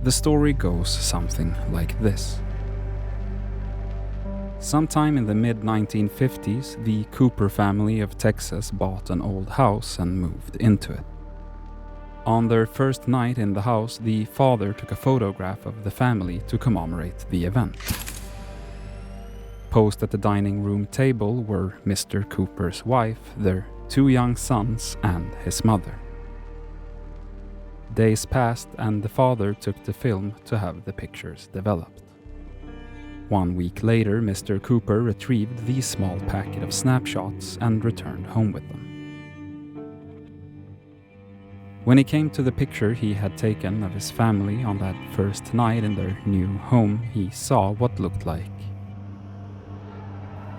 The story goes something like this. Sometime in the mid-1950s, the Cooper family of Texas bought an old house and moved into it. On their first night in the house, the father took a photograph of the family to commemorate the event. Posed at the dining room table were Mr. Cooper's wife, their 2 young sons, and his mother. Days passed and the father took the film to have the pictures developed. 1 week later, Mr. Cooper retrieved the small packet of snapshots and returned home with them. When he came to the picture he had taken of his family on that first night in their new home, he saw what looked like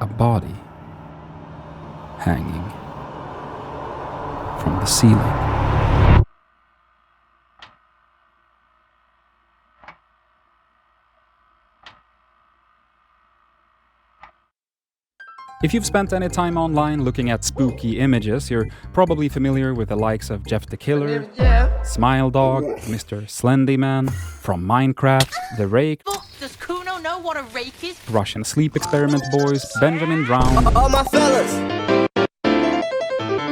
a body hanging from the ceiling. If you've spent any time online looking at spooky images, you're probably familiar with the likes of Jeff the Killer, Smile Dog, Mr. Slendyman, from Minecraft, The Rake, Does Kuno know what a rake is? Russian Sleep Experiment Boys, Benjamin Brown. All my fellas!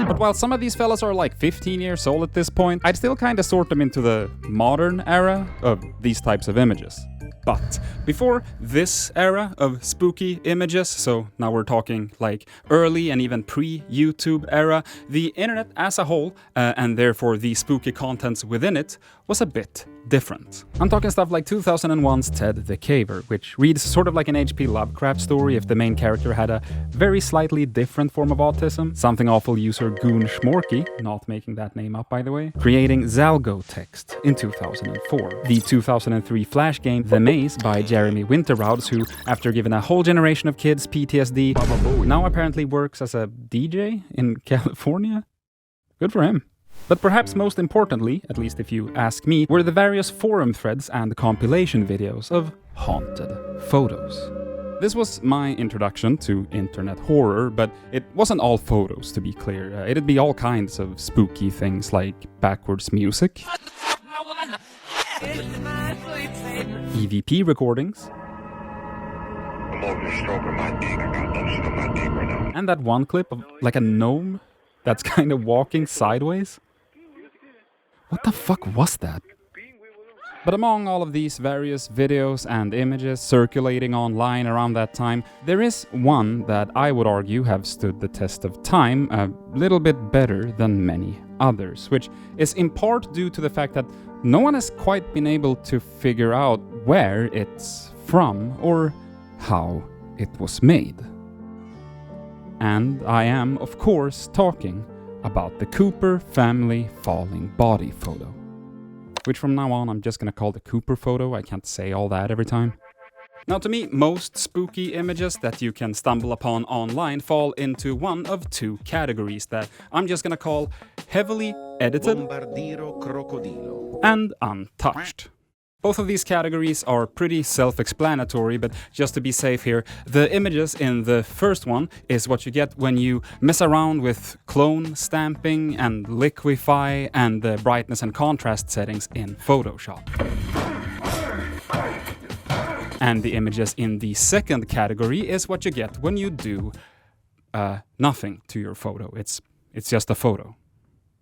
But while some of these fellas are like 15 years old at this point, I'd still kinda sort them into the modern era of these types of images. But before this era of spooky images, so now we're talking like early and even pre-YouTube era, the internet as a whole, and therefore the spooky contents within it, was a bit different. I'm talking stuff like 2001's Ted the Caver, which reads sort of like an H.P. Lovecraft story if the main character had a very slightly different form of autism. Something awful user Goon Schmorky, not making that name up by the way, creating Zalgo text in 2004. The 2003 Flash game The Maze by Jeremy Winterrowds, who, after giving a whole generation of kids PTSD, now apparently works as a DJ in California. Good for him. But perhaps most importantly, at least if you ask me, were the various forum threads and compilation videos of haunted photos. This was my introduction to internet horror, but it wasn't all photos, to be clear. It'd be all kinds of spooky things like backwards music, EVP recordings, and that one clip of like a gnome that's kind of walking sideways. What the fuck was that? But among all of these various videos and images circulating online around that time, there is one that I would argue have stood the test of time a little bit better than many others, which is in part due to the fact that no one has quite been able to figure out where it's from or how it was made. And I am, of course, talking about the Cooper family falling body photo. Which from now on I'm just gonna call the Cooper photo, I can't say all that every time. Now to me, most spooky images that you can stumble upon online fall into one of 2 categories that I'm just gonna call heavily edited and untouched. Both of these categories are pretty self-explanatory, but just to be safe here, the images in the first one is what you get when you mess around with clone stamping and liquify and the brightness and contrast settings in Photoshop. And the images in the second category is what you get when you do nothing to your photo. It's just a photo.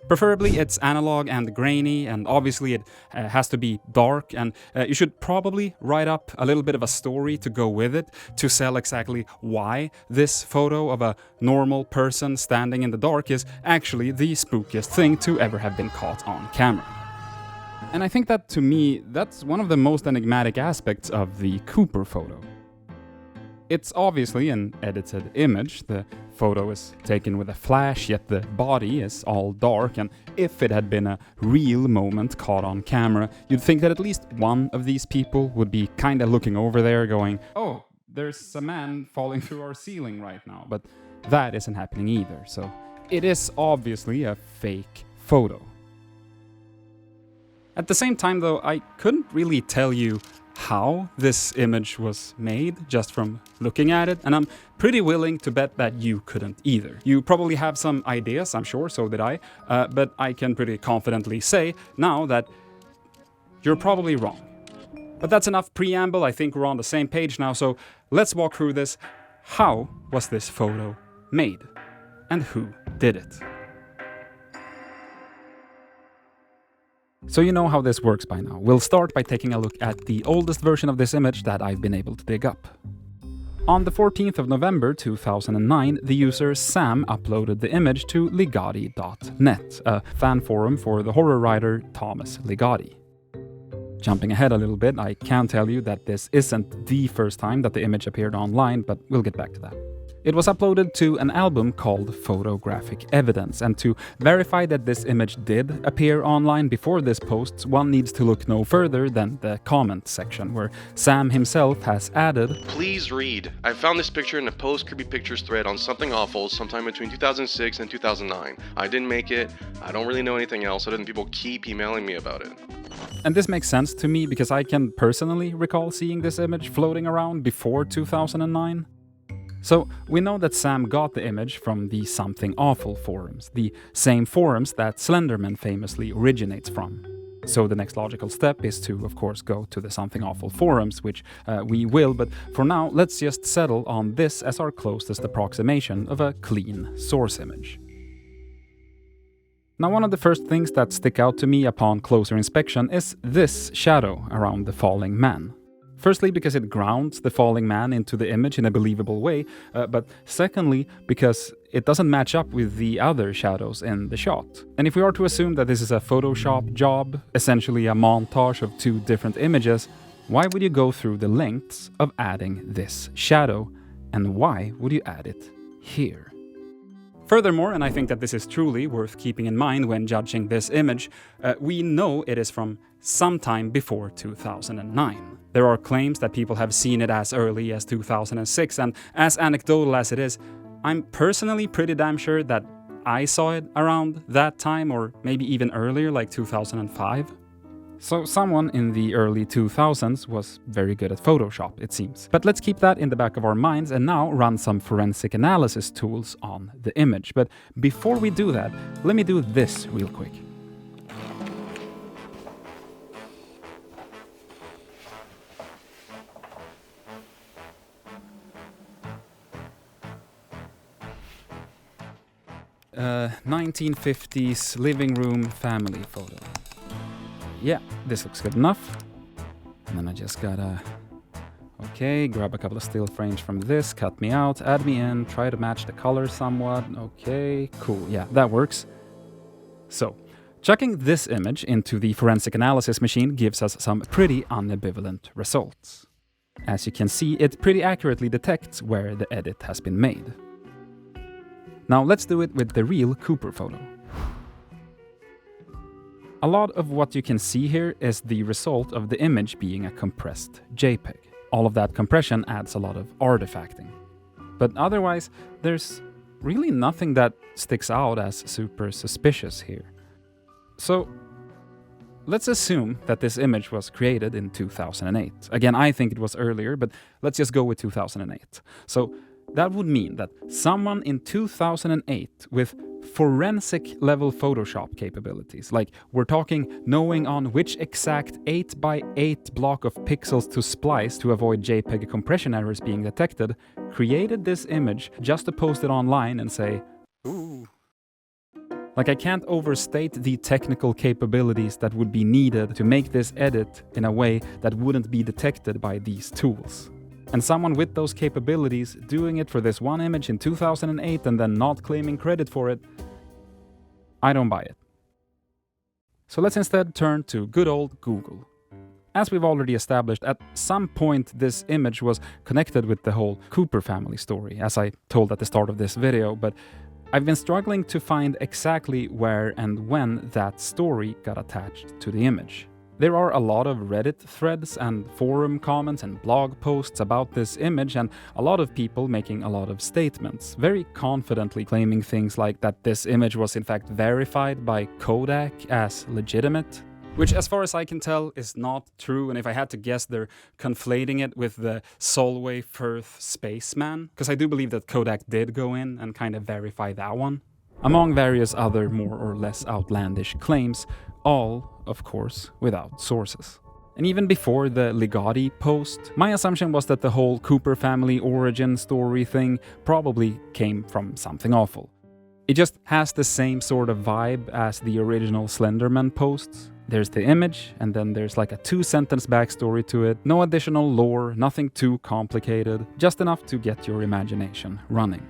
Preferably it's analog and grainy, and obviously it has to be dark, and you should probably write up a little bit of a story to go with it to sell exactly why this photo of a normal person standing in the dark is actually the spookiest thing to ever have been caught on camera. And I think that, to me, that's one of the most enigmatic aspects of the Cooper photo. It's obviously an edited image. The photo is taken with a flash, yet the body is all dark, and if it had been a real moment caught on camera, you'd think that at least one of these people would be kinda looking over there going, "Oh, there's a man falling through our ceiling right now," but that isn't happening either, so it is obviously a fake photo. At the same time though, I couldn't really tell you how this image was made just from looking at it, and I'm pretty willing to bet that you couldn't either. You probably have some ideas, I'm sure, so did I, but I can pretty confidently say now that you're probably wrong. But that's enough preamble, I think we're on the same page now, so let's walk through this. How was this photo made? And who did it? So you know how this works by now. We'll start by taking a look at the oldest version of this image that I've been able to dig up. On the 14th of November 2009, the user Sam uploaded the image to Ligotti.net, a fan forum for the horror writer Thomas Ligotti. Jumping ahead a little bit, I can tell you that this isn't the first time that the image appeared online, but we'll get back to that. It was uploaded to an album called Photographic Evidence, and to verify that this image did appear online before this post, one needs to look no further than the comments section, where Sam himself has added, "Please read. I found this picture in a post-creepy pictures thread on Something Awful sometime between 2006 and 2009. I didn't make it. I don't really know anything else other than people keep emailing me about it." And this makes sense to me because I can personally recall seeing this image floating around before 2009. So we know that Sam got the image from the Something Awful forums, the same forums that Slenderman famously originates from. So the next logical step is to, of course, go to the Something Awful forums, which we will, but for now, let's just settle on this as our closest approximation of a clean source image. Now, one of the first things that stick out to me upon closer inspection is this shadow around the falling man. Firstly, because it grounds the falling man into the image in a believable way, but secondly, because it doesn't match up with the other shadows in the shot. And if we are to assume that this is a Photoshop job, essentially a montage of two different images, why would you go through the lengths of adding this shadow? And why would you add it here? Furthermore, and I think that this is truly worth keeping in mind when judging this image, we know it is from sometime before 2009. There are claims that people have seen it as early as 2006, and as anecdotal as it is, I'm personally pretty damn sure that I saw it around that time, or maybe even earlier, like 2005. So someone in the early 2000s was very good at Photoshop, it seems. But let's keep that in the back of our minds and now run some forensic analysis tools on the image. But before we do that, let me do this real quick. 1950s living room family photo. Yeah, this looks good enough. And then I just gotta, grab a couple of still frames from this, cut me out, add me in, try to match the color somewhat. Okay, cool, yeah, that works. So, chucking this image into the forensic analysis machine gives us some pretty unambivalent results. As you can see, it pretty accurately detects where the edit has been made. Now let's do it with the real Cooper photo. A lot of what you can see here is the result of the image being a compressed JPEG. All of that compression adds a lot of artifacting. But otherwise, there's really nothing that sticks out as super suspicious here. So, let's assume that this image was created in 2008. Again, I think it was earlier, but let's just go with 2008. So, that would mean that someone in 2008 with forensic level Photoshop capabilities, like we're talking knowing on which exact 8x8 block of pixels to splice to avoid JPEG compression errors being detected, created this image just to post it online and say, ooh. Like, I can't overstate the technical capabilities that would be needed to make this edit in a way that wouldn't be detected by these tools. And someone with those capabilities doing it for this one image in 2008 and then not claiming credit for it, I don't buy it. So let's instead turn to good old Google. As we've already established, at some point this image was connected with the whole Cooper family story, as I told at the start of this video, but I've been struggling to find exactly where and when that story got attached to the image. There are a lot of Reddit threads and forum comments and blog posts about this image, and a lot of people making a lot of statements, very confidently claiming things like that this image was in fact verified by Kodak as legitimate, which as far as I can tell is not true, and if I had to guess, they're conflating it with the Solway Firth spaceman, because I do believe that Kodak did go in and kind of verify that one, among various other more or less outlandish claims, all, of course, without sources. And even before the Legati post, my assumption was that the whole Cooper family origin story thing probably came from something awful. It just has the same sort of vibe as the original Slenderman posts. There's the image, and then there's like a 2-sentence backstory to it. No additional lore, nothing too complicated, just enough to get your imagination running.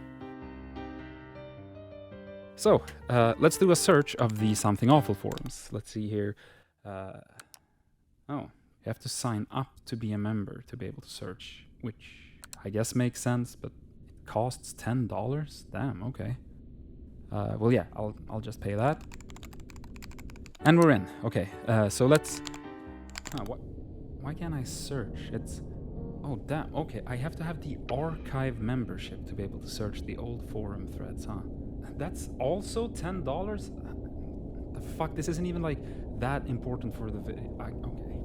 So, let's do a search of the Something Awful forums. Let's see here. Oh, you have to sign up to be a member to be able to search, which I guess makes sense, but it costs $10? Damn, okay. Well, yeah, I'll just pay that. And we're in. Okay, so let's... Why can't I search? It's... Oh, damn. Okay, I have to have the archive membership to be able to search the old forum threads, huh? That's also $10? The fuck? This isn't even, like, that important for the video. Okay.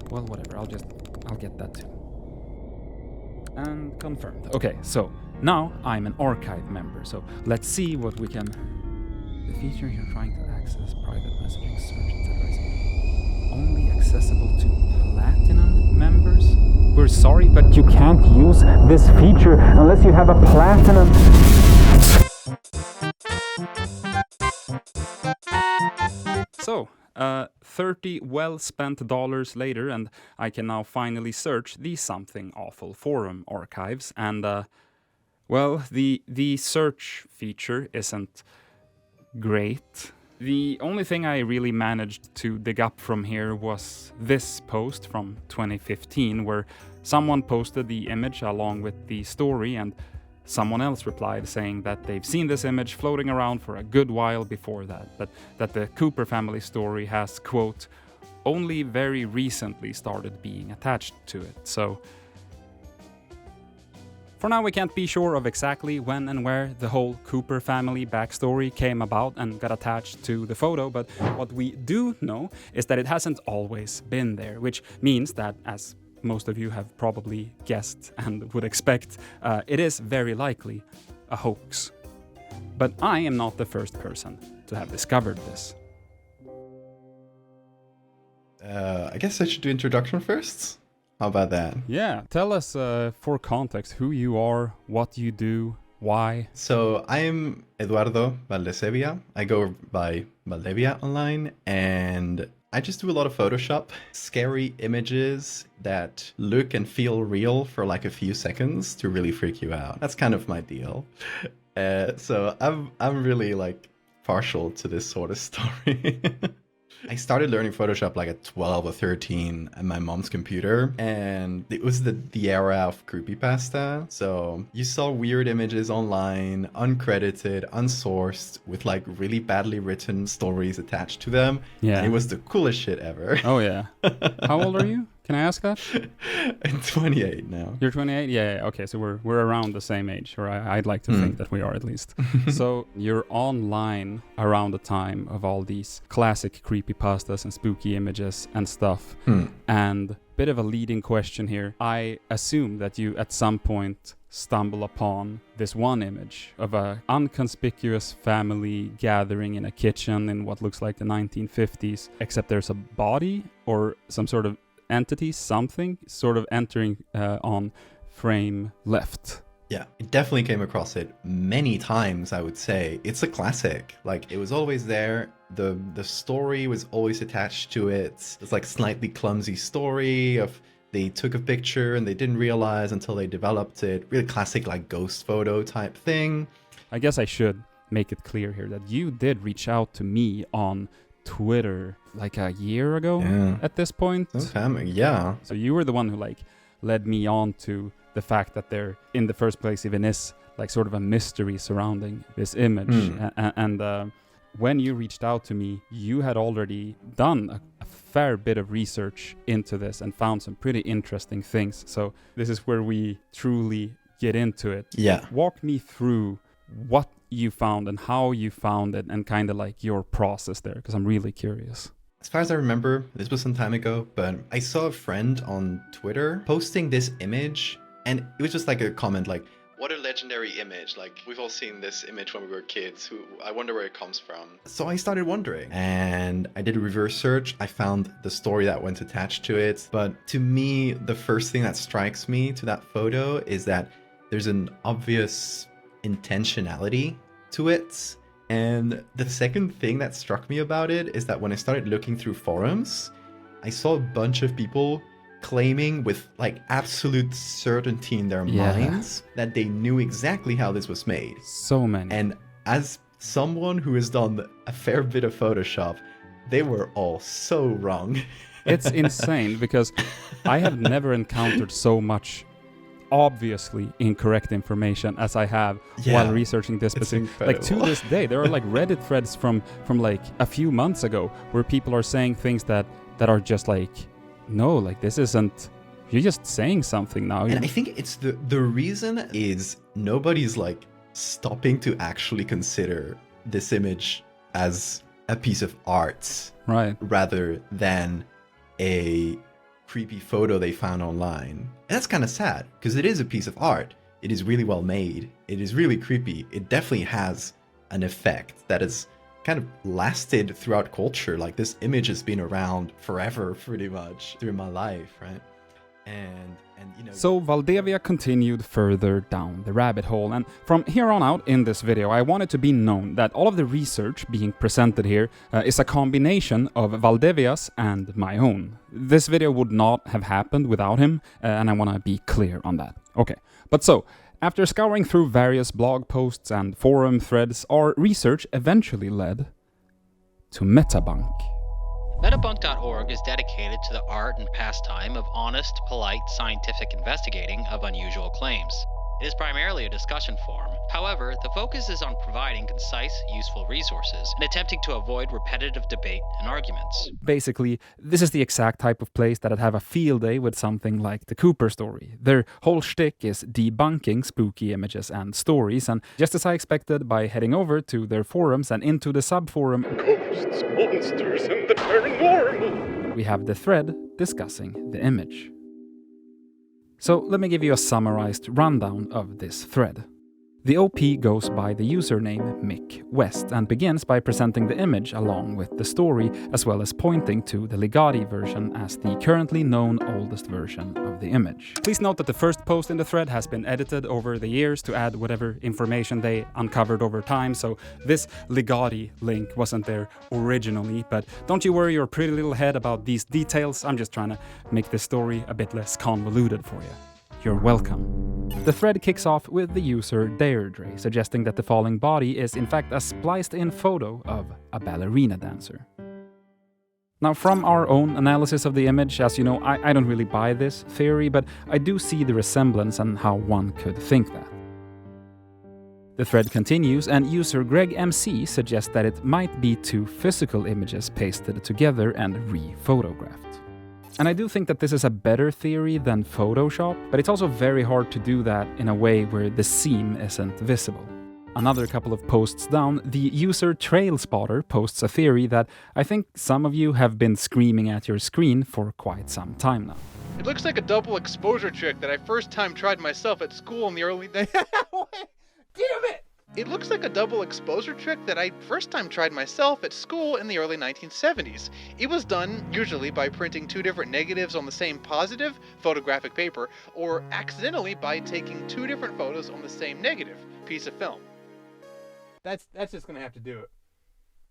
Well, whatever. I'll get that too. And confirmed. Okay, so now I'm an archive member. So let's see what we can... The feature you're trying to access, private messaging, search, etc. is only accessible to platinum members. We're sorry, but you can't use this feature unless you have a platinum. So, 30 well-spent dollars later, and I can now finally search the Something Awful forum archives. And, well, the search feature isn't great. The only thing I really managed to dig up from here was this post from 2015, where someone posted the image along with the story, and someone else replied saying that they've seen this image floating around for a good while before that, but that the Cooper family story has, quote, only very recently started being attached to it. So for now, we can't be sure of exactly when and where the whole Cooper family backstory came about and got attached to the photo, but what we do know is that it hasn't always been there, which means that, as most of you have probably guessed and would expect, it is very likely a hoax. But I am not the first person to have discovered this. I guess I should do introduction first. How about that? Yeah, tell us for context who you are, what you do, why. So I am Eduardo Valdesevia. I go by Valdevia online, and I just do a lot of Photoshop, scary images that look and feel real for like a few seconds to really freak you out. That's kind of my deal. So I'm really like partial to this sort of story. I started learning Photoshop like at 12 or 13 on my mom's computer, and it was the era of creepypasta. So you saw weird images online, uncredited, unsourced, with like really badly written stories attached to them. Yeah. And it was the coolest shit ever. Oh yeah. How old are you? Can I ask that? I'm 28 now. You're 28? Yeah. Okay, so we're around the same age, or I'd like to think that we are at least. So you're online around the time of all these classic creepypastas and spooky images and stuff. And bit of a leading question here. I assume that you at some point stumble upon this one image of a inconspicuous family gathering in a kitchen in what looks like the 1950s, except there's a body or some sort of entity, something sort of entering on frame left. Yeah, I definitely came across it many times, I would say. It's a classic. Like, it was always there. The story was always attached to it. It's like slightly clumsy story of they took a picture and they didn't realize until they developed it. Really classic, like, ghost photo type thing. I guess I should make it clear here that you did reach out to me on Twitter like a year ago at this point. Yeah. So you were the one who like led me on to the fact that there in the first place even is like sort of a mystery surrounding this image. And when you reached out to me, you had already done a fair bit of research into this and found some pretty interesting things. So this is where we truly get into it. Yeah. Walk me through what you found and how you found it and kind of like your process there, because I'm really curious. As far as I remember, this was some time ago, but I saw a friend on Twitter posting this image, and it was just like a comment like, What a legendary image. Like, we've all seen this image when we were kids. I wonder where it comes from. So I started wondering, and I did a reverse search. I found the story that went attached to it. But to me, the first thing that strikes me to that photo is that there's an obvious intentionality to it. And the second thing that struck me about it is that when I started looking through forums, I saw a bunch of people claiming with like absolute certainty in their minds that they knew exactly how this was made. So many. And as someone who has done a fair bit of Photoshop, they were all so wrong. It's insane because I have never encountered so much obviously incorrect information as I have while researching this specific. Like to this day, there are like Reddit threads from like a few months ago where people are saying things that are just like, no, like this isn't, you're just saying something now. And I think it's the reason is nobody's like stopping to actually consider this image as a piece of art, right? Rather than a creepy photo they found online. And that's kind of sad because it is a piece of art. It is really well made. It is really creepy. It definitely has an effect that is kind of lasted throughout culture. Like this image has been around forever, pretty much through my life, right? And you know. So Valdivia continued further down the rabbit hole, and from here on out in this video, I want it to be known that all of the research being presented here is a combination of Valdivia's and my own. This video would not have happened without him, and I want to be clear on that. Okay, but so. After scouring through various blog posts and forum threads, our research eventually led to Metabunk. Metabunk.org is dedicated to the art and pastime of honest, polite, scientific investigating of unusual claims. It is primarily a discussion forum. However, the focus is on providing concise, useful resources and attempting to avoid repetitive debate and arguments. Basically, this is the exact type of place that I'd have a field day with something like the Cooper story. Their whole shtick is debunking spooky images and stories, and just as I expected, by heading over to their forums and into the subforum Ghosts, Monsters, and the Paranormal, we have the thread discussing the image. So let me give you a summarized rundown of this thread. The OP goes by the username Mick West and begins by presenting the image along with the story, as well as pointing to the Legati version as the currently known oldest version of the image. Please note that the first post in the thread has been edited over the years to add whatever information they uncovered over time, so this Legati link wasn't there originally, but don't you worry your pretty little head about these details. I'm just trying to make this story a bit less convoluted for you. You're welcome. The thread kicks off with the user Deirdre, suggesting that the falling body is in fact a spliced-in photo of a ballerina dancer. Now, from our own analysis of the image, as you know, I don't really buy this theory, but I do see the resemblance and how one could think that. The thread continues, and user Greg MC suggests that it might be two physical images pasted together and re-photographed. And I do think that this is a better theory than Photoshop, but it's also very hard to do that in a way where the seam isn't visible. Another couple of posts down, the user TrailSpotter posts a theory that I think some of you have been screaming at your screen for quite some time now. It looks like a double exposure trick that I first time tried myself at school in the early days. Damn it! It looks like a double exposure trick that I first time tried myself at school in the early 1970s. It was done usually by printing two different negatives on the same positive photographic paper, or accidentally by taking two different photos on the same negative piece of film. That's just gonna have to do it.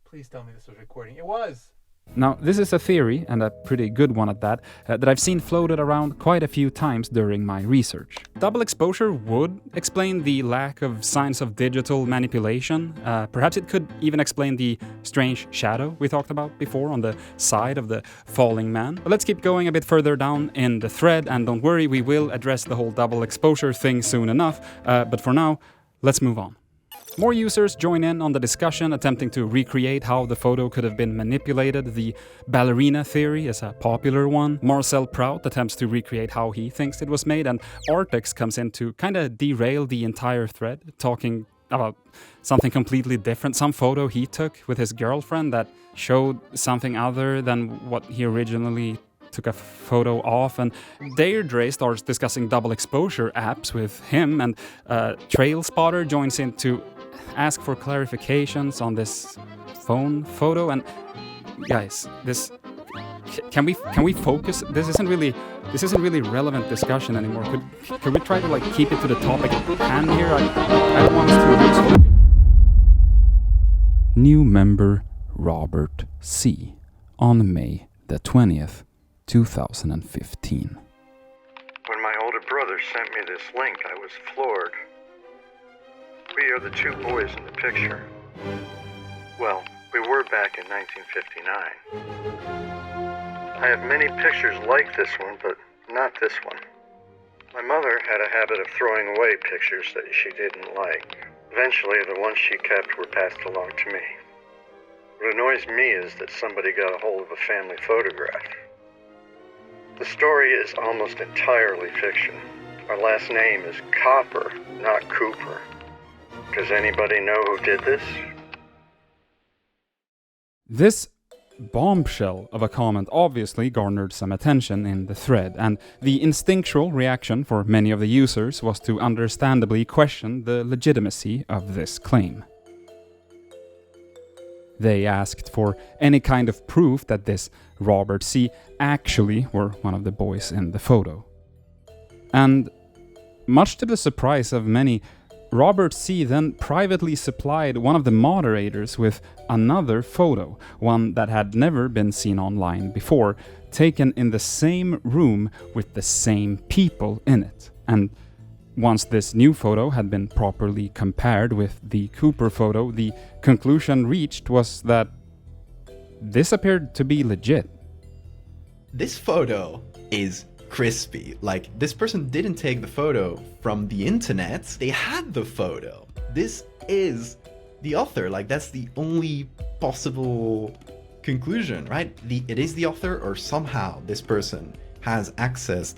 Please tell me this was recording. It was! Now, this is a theory, and a pretty good one at that, that I've seen floated around quite a few times during my research. Double exposure would explain the lack of signs of digital manipulation. Perhaps it could even explain the strange shadow we talked about before on the side of the falling man. But let's keep going a bit further down in the thread, and don't worry, we will address the whole double exposure thing soon enough. But for now, let's move on. More users join in on the discussion, attempting to recreate how the photo could have been manipulated. The ballerina theory is a popular one. Marcel Prout attempts to recreate how he thinks it was made, and Artex comes in to kind of derail the entire thread, talking about something completely different, some photo he took with his girlfriend that showed something other than what he originally took a photo off, and Deirdre starts discussing double exposure apps with him, and Trail Spotter joins in to ask for clarifications on this phone photo. And guys, this can we focus? This isn't really relevant discussion anymore. Could we try to like keep it to the topic at hand here? I don't want us to lose focus. New member Robert C. on May the 20th, 2015. When my older brother sent me this link, I was floored. We are the two boys in the picture. Well, we were back in 1959. I have many pictures like this one, but not this one. My mother had a habit of throwing away pictures that she didn't like. Eventually, the ones she kept were passed along to me. What annoys me is that somebody got a hold of a family photograph. The story is almost entirely fiction. Our last name is Copper, not Cooper. Does anybody know who did this? This bombshell of a comment obviously garnered some attention in the thread, and the instinctual reaction for many of the users was to understandably question the legitimacy of this claim. They asked for any kind of proof that this Robert C. actually were one of the boys in the photo. And much to the surprise of many, Robert C. then privately supplied one of the moderators with another photo, one that had never been seen online before, taken in the same room with the same people in it. And once this new photo had been properly compared with the Cooper photo, the conclusion reached was that this appeared to be legit. This photo is crispy. Like, this person didn't take the photo from the internet, they had the photo. This is the author. Like, that's the only possible conclusion, right? It is the author, or somehow this person has accessed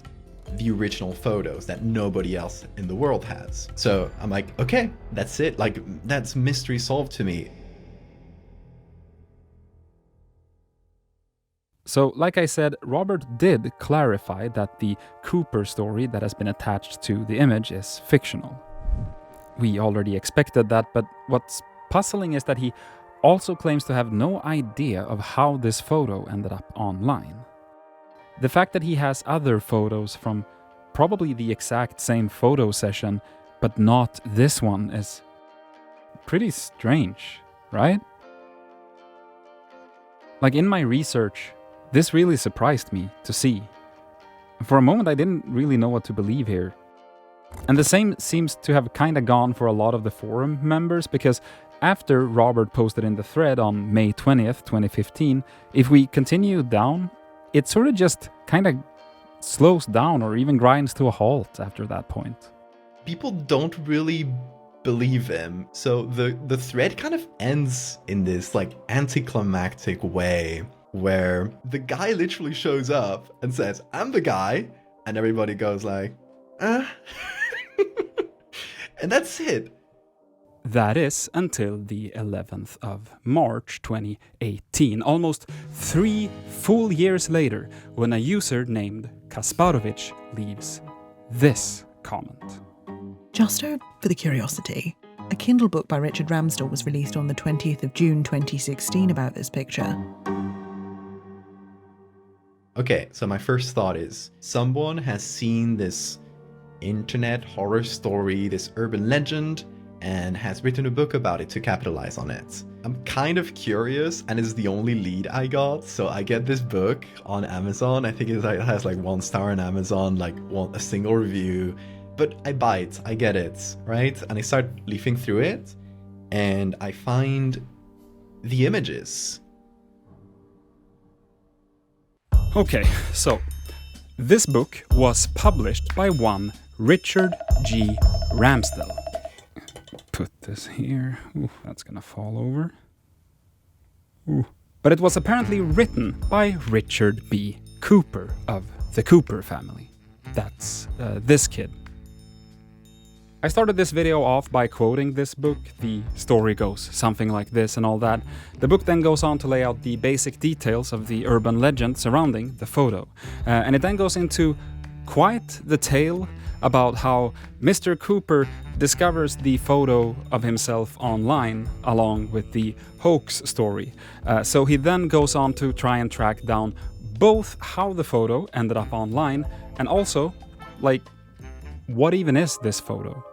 the original photos that nobody else in the world has. So I'm like, okay, that's it. Like, that's mystery solved to me. So, like I said, Robert did clarify that the Cooper story that has been attached to the image is fictional. We already expected that, but what's puzzling is that he also claims to have no idea of how this photo ended up online. The fact that he has other photos from probably the exact same photo session, but not this one, is pretty strange, right? Like, in my research, this really surprised me to see. For a moment I didn't really know what to believe here. And the same seems to have kinda gone for a lot of the forum members, because after Robert posted in the thread on May 20th, 2015, if we continue down, it sort of just kinda slows down or even grinds to a halt after that point. People don't really believe him. So the thread kind of ends in this like anticlimactic way, where the guy literally shows up and says, "I'm the guy," and everybody goes like, And that's it. That is until the 11th of March 2018, almost 3 full years later, when a user named Kasparovich leaves this comment. Just for the curiosity, a Kindle book by Richard Ramsdell was released on the 20th of June 2016 about this picture. Okay, so my first thought is, someone has seen this internet horror story, this urban legend, and has written a book about it to capitalize on it. I'm kind of curious, and it's the only lead I got, so I get this book on Amazon. I think it has like 1 star on Amazon, like a single review, but I buy it, I get it, right? And I start leafing through it, and I find the images. Okay, so this book was published by one Richard G. Ramsdell. Put this here. Ooh, that's gonna fall over. Ooh. But it was apparently written by Richard B. Cooper of the Cooper family. That's this kid. I started this video off by quoting this book. The story goes something like this and all that. The book then goes on to lay out the basic details of the urban legend surrounding the photo. And it then goes into quite the tale about how Mr. Cooper discovers the photo of himself online along with the hoax story. So he then goes on to try and track down both how the photo ended up online and also, like, what even is this photo?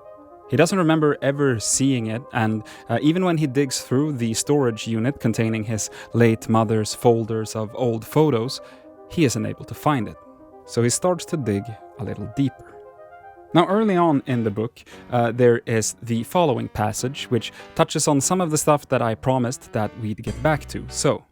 He doesn't remember ever seeing it, and even when he digs through the storage unit containing his late mother's folders of old photos, he isn't able to find it. So he starts to dig a little deeper. Now, early on in the book, there is the following passage, which touches on some of the stuff that I promised that we'd get back to. So,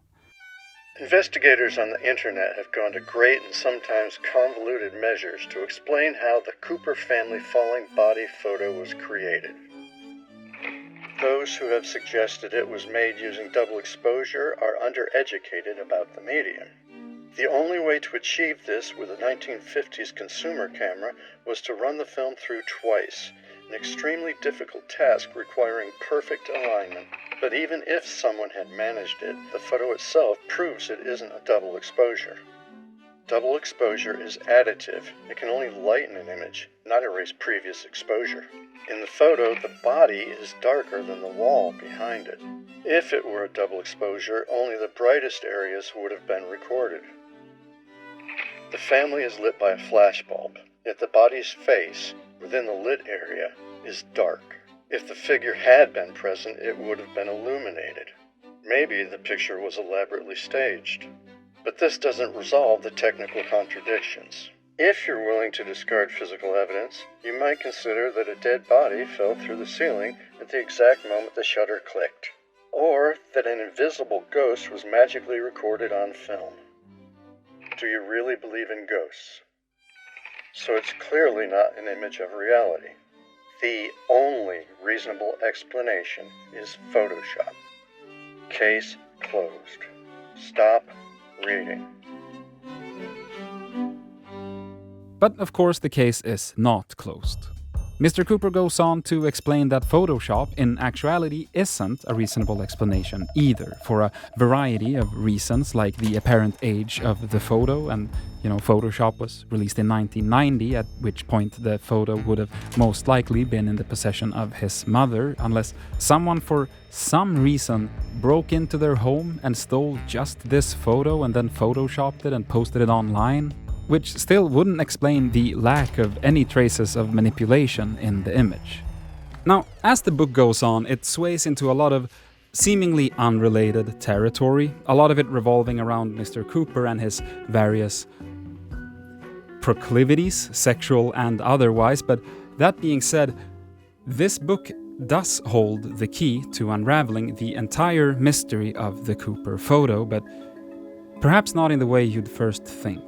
investigators on the internet have gone to great and sometimes convoluted measures to explain how the Cooper family falling body photo was created. Those who have suggested it was made using double exposure are undereducated about the medium. The only way to achieve this with a 1950s consumer camera was to run the film through twice, an extremely difficult task requiring perfect alignment. But even if someone had managed it, the photo itself proves it isn't a double exposure. Double exposure is additive. It can only lighten an image, not erase previous exposure. In the photo, the body is darker than the wall behind it. If it were a double exposure, only the brightest areas would have been recorded. The family is lit by a flashbulb, yet the body's face, within the lit area, is dark. If the figure had been present, it would have been illuminated. Maybe the picture was elaborately staged. But this doesn't resolve the technical contradictions. If you're willing to discard physical evidence, you might consider that a dead body fell through the ceiling at the exact moment the shutter clicked, or that an invisible ghost was magically recorded on film. Do you really believe in ghosts? So it's clearly not an image of reality. The only reasonable explanation is Photoshop. Case closed. Stop reading. but of course the case is not closed. Mr. Cooper goes on to explain that Photoshop in actuality isn't a reasonable explanation either, for a variety of reasons, like the apparent age of the photo, and Photoshop was released in 1990, at which point the photo would have most likely been in the possession of his mother, unless someone for some reason broke into their home and stole just this photo and then photoshopped it and posted it online. Which still wouldn't explain the lack of any traces of manipulation in the image. Now, as the book goes on, it sways into a lot of seemingly unrelated territory, a lot of it revolving around Mr. Cooper and his various proclivities, sexual and otherwise, but that being said, this book does hold the key to unraveling the entire mystery of the Cooper photo, but perhaps not in the way you'd first think.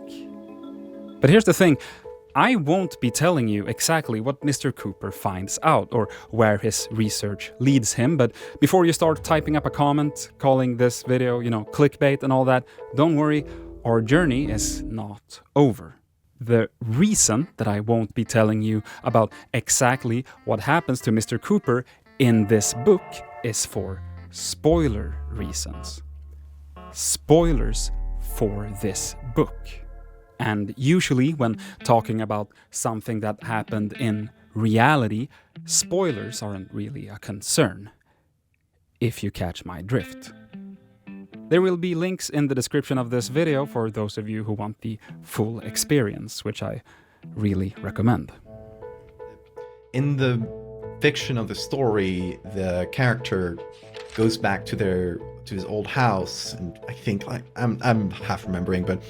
But here's the thing, I won't be telling you exactly what Mr. Cooper finds out or where his research leads him, but before you start typing up a comment, calling this video, clickbait and all that, don't worry, our journey is not over. The reason that I won't be telling you about exactly what happens to Mr. Cooper in this book is for spoiler reasons. Spoilers for this book. And usually when talking about something that happened in reality, spoilers aren't really a concern, if you catch my drift. There will be links in the description of this video for those of you who want the full experience, which I really recommend. In the fiction of the story, the character goes back to his old house, and I think I'm half remembering, but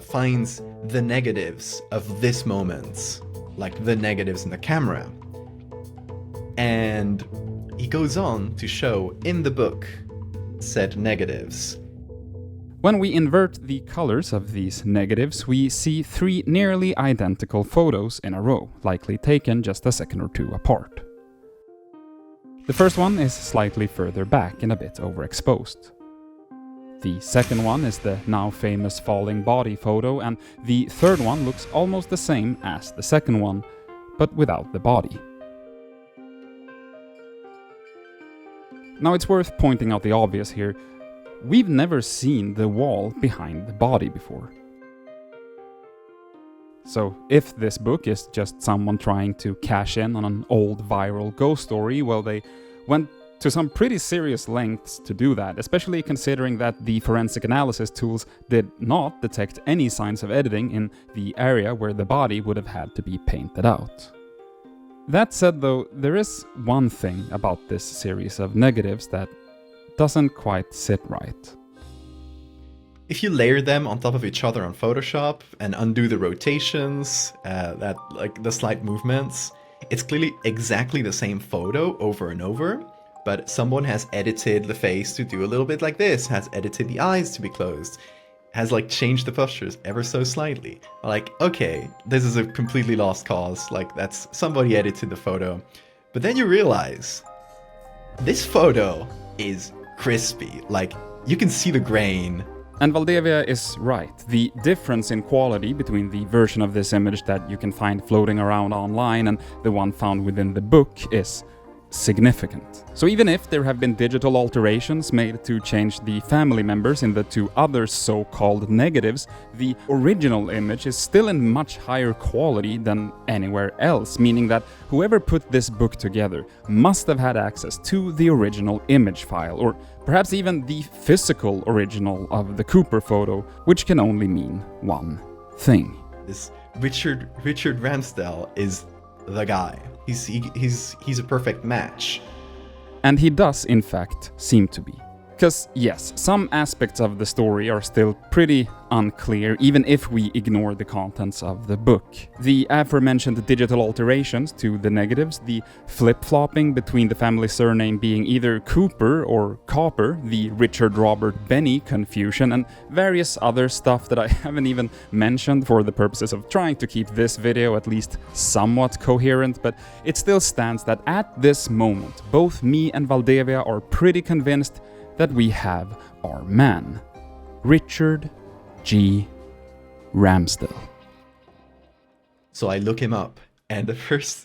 finds the negatives of this moment, like the negatives in the camera. And he goes on to show in the book said negatives. When we invert the colors of these negatives, we see 3 nearly identical photos in a row, likely taken just a second or two apart. The first one is slightly further back and a bit overexposed. The second one is the now famous falling body photo, and the third one looks almost the same as the second one, but without the body. Now it's worth pointing out the obvious here. We've never seen the wall behind the body before. So if this book is just someone trying to cash in on an old viral ghost story, well, they went to some pretty serious lengths to do that, especially considering that the forensic analysis tools did not detect any signs of editing in the area where the body would have had to be painted out. That said though, there is one thing about this series of negatives that doesn't quite sit right. If you layer them on top of each other on Photoshop and undo the rotations, the slight movements, it's clearly exactly the same photo over and over, but someone has edited the face to do a little bit like this, has edited the eyes to be closed, has like changed the postures ever so slightly. Like, okay, this is a completely lost cause, like that's somebody edited the photo. But then you realize, this photo is crispy, like you can see the grain. And Valdivia is right. The difference in quality between the version of this image that you can find floating around online and the one found within the book is significant. So even if there have been digital alterations made to change the family members in the two other so-called negatives, the original image is still in much higher quality than anywhere else, meaning that whoever put this book together must have had access to the original image file, or perhaps even the physical original of the Cooper photo, which can only mean one thing. This Richard Ramsdell is the guy. He's a perfect match. And he does, in fact, seem to be. Because, yes, some aspects of the story are still pretty unclear, even if we ignore the contents of the book. The aforementioned digital alterations to the negatives, the flip-flopping between the family surname being either Cooper or Copper, the Richard Robert Benny confusion, and various other stuff that I haven't even mentioned for the purposes of trying to keep this video at least somewhat coherent, but it still stands that at this moment, both me and Valdivia are pretty convinced that we have our man, Richard G. Ramsdell. So I look him up, and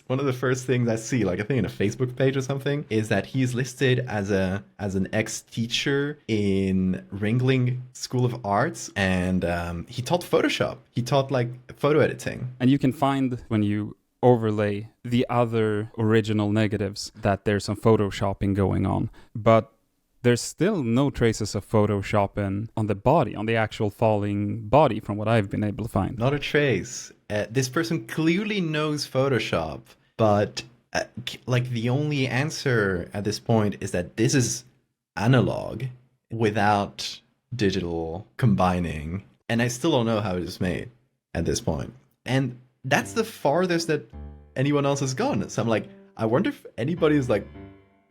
one of the first things I see, like I think in a Facebook page or something, is that he's listed as an ex-teacher in Ringling School of Arts, and he taught Photoshop. He taught like photo editing. And you can find, when you overlay the other original negatives, that there's some photoshopping going on, but there's still no traces of photoshopping on the body, on the actual falling body, from what I've been able to find. Not a trace. This person clearly knows Photoshop, but like the only answer at this point is that this is analog without digital combining, and I still don't know how it is made at this point. And that's the farthest that anyone else has gone. So I'm like, I wonder if anybody's like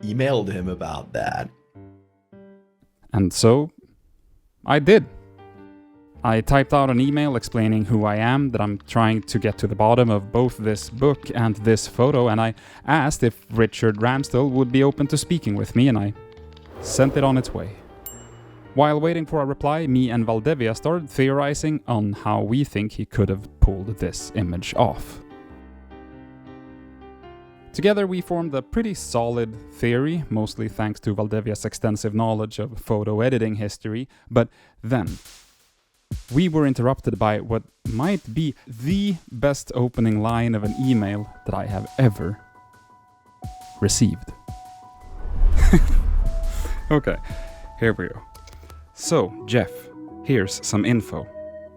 emailed him about that. And so, I did. I typed out an email explaining who I am, that I'm trying to get to the bottom of both this book and this photo, and I asked if Richard Ramsdell would be open to speaking with me, and I sent it on its way. While waiting for a reply, me and Valdivia started theorizing on how we think he could have pulled this image off. Together we formed a pretty solid theory, mostly thanks to Valdivia's extensive knowledge of photo editing history, but then we were interrupted by what might be the best opening line of an email that I have ever received. Okay, here we go. So, Jeff, here's some info.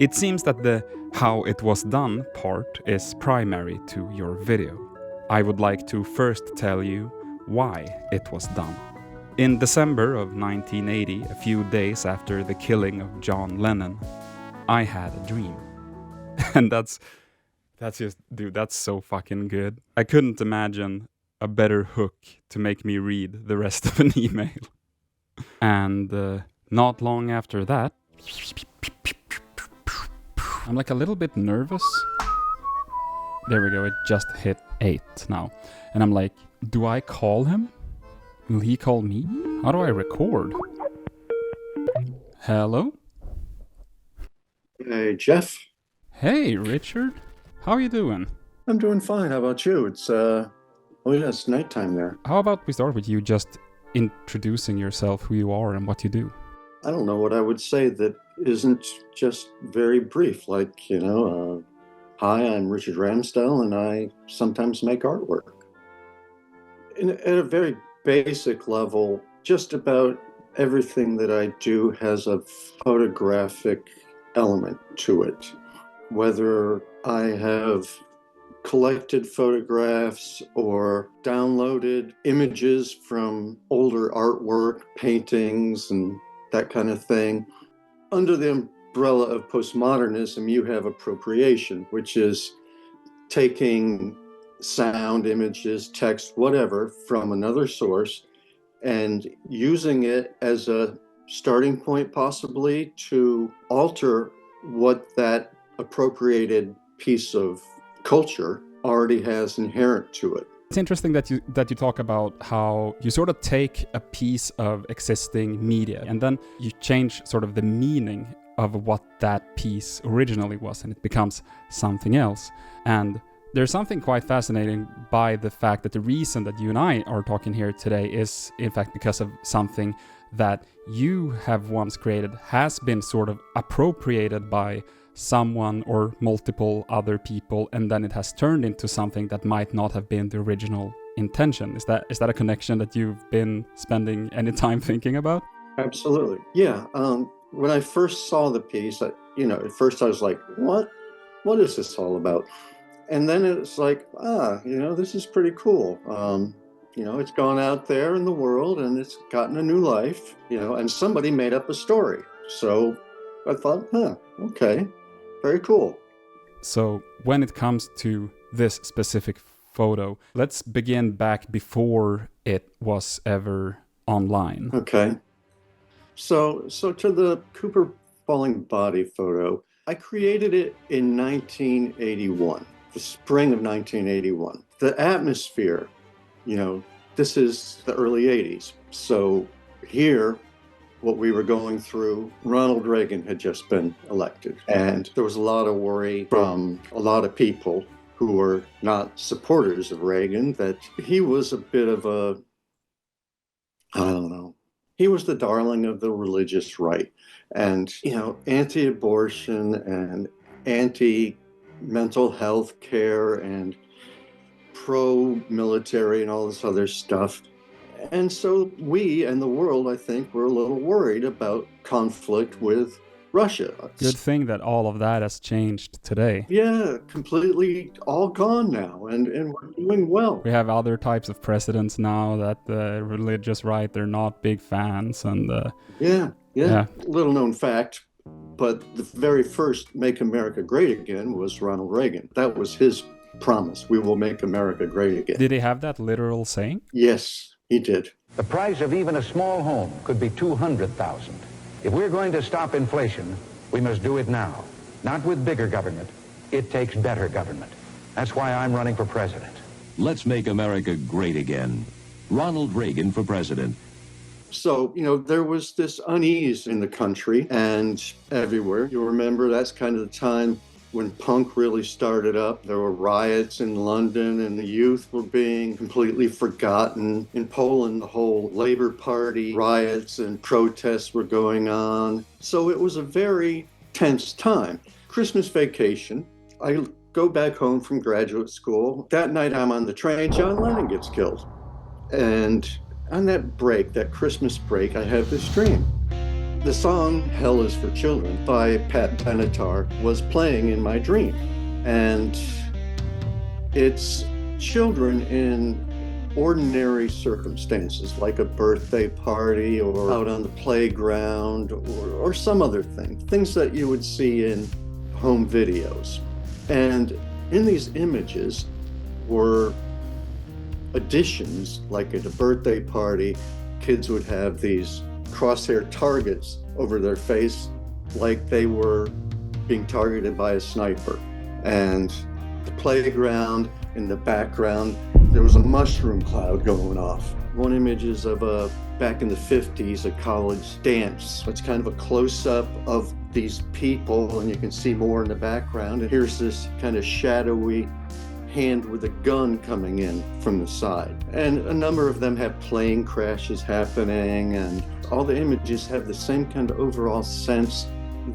It seems that the how it was done part is primary to your video. I would like to first tell you why it was done. In December of 1980, a few days after the killing of John Lennon, I had a dream. And that's just, dude, that's so fucking good. I couldn't imagine a better hook to make me read the rest of an email. And not long after that, I'm like a little bit nervous. There we go, it just hit 8 now. And I'm like, do I call him? Will he call me? How do I record? Hello? Hey, Jeff. Hey, Richard. How are you doing? I'm doing fine. How about you? It's nighttime there. How about we start with you just introducing yourself, who you are and what you do? I don't know what I would say that isn't just very brief. Like, hi, I'm Richard Ramsdell, and I sometimes make artwork. At a very basic level, just about everything that I do has a photographic element to it. Whether I have collected photographs or downloaded images from older artwork, paintings, and that kind of thing. Under the umbrella of postmodernism, you have appropriation, which is taking sound, images, text, whatever, from another source and using it as a starting point, possibly, to alter what that appropriated piece of culture already has inherent to it. It's interesting that you talk about how you sort of take a piece of existing media and then you change sort of the meaning of what that piece originally was, and it becomes something else. And there's something quite fascinating by the fact that the reason that you and I are talking here today is in fact because of something that you have once created, has been sort of appropriated by someone or multiple other people, and then it has turned into something that might not have been the original intention. Is that a connection that you've been spending any time thinking about? Absolutely. Yeah. When I first saw the piece, at first I was like, what is this all about? And then it's like, this is pretty cool. It's gone out there in the world and it's gotten a new life, and somebody made up a story. So I thought, okay. Very cool. So when it comes to this specific photo, let's begin back before it was ever online. Okay. So to the Cooper falling body photo, I created it in 1981, the spring of 1981. The atmosphere, this is the early 80s. So here, what we were going through, Ronald Reagan had just been elected. And there was a lot of worry from a lot of people who were not supporters of Reagan that he was a bit of he was the darling of the religious right. And, anti-abortion and anti-mental health care and pro-military and all this other stuff. And so we and the world, I think, were a little worried about conflict with Russia. Good thing that all of that has changed today. Yeah, completely all gone now, and we're doing well. We have other types of presidents now that the religious right, they're not big fans. And Yeah. Little known fact, but the very first Make America Great Again was Ronald Reagan. That was his promise. We will make America great again. Did he have that literal saying? Yes. He did. The price of even a small home could be $200,000. If we're going to stop inflation, we must do it now. Not with bigger government. It takes better government. That's why I'm running for president. Let's make America great again. Ronald Reagan for president. So, there was this unease in the country and everywhere. You'll remember that's kind of the time when punk really started up. There were riots in London and the youth were being completely forgotten. In Poland, the whole Labour Party riots and protests were going on. So it was a very tense time. Christmas vacation, I go back home from graduate school. That night I'm on the train, John Lennon gets killed. And on that break, that Christmas break, I have this dream. The song Hell is for Children by Pat Benatar was playing in my dream. And it's children in ordinary circumstances, like a birthday party or out on the playground or some other thing, things that you would see in home videos. And in these images were additions, like at a birthday party, kids would have these crosshair targets over their face like they were being targeted by a sniper. And the playground, in the background, there was a mushroom cloud going off. One image is of back in the 50s, a college dance. It's kind of a close-up of these people, and you can see more in the background. And here's this kind of shadowy hand with a gun coming in from the side. And a number of them have plane crashes happening, and all the images have the same kind of overall sense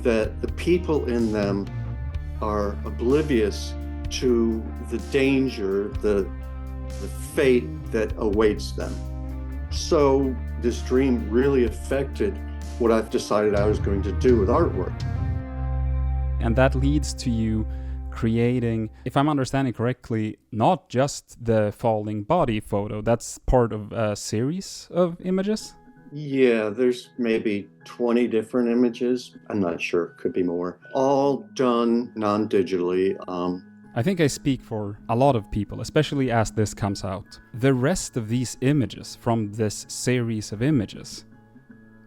that the people in them are oblivious to the danger, the fate that awaits them. So this dream really affected what I've decided I was going to do with artwork. And that leads to you creating, if I'm understanding correctly, not just the falling body photo, that's part of a series of images? Yeah, there's maybe 20 different images. I'm not sure, could be more. All done non-digitally. I think I speak for a lot of people, especially as this comes out. The rest of these images from this series of images,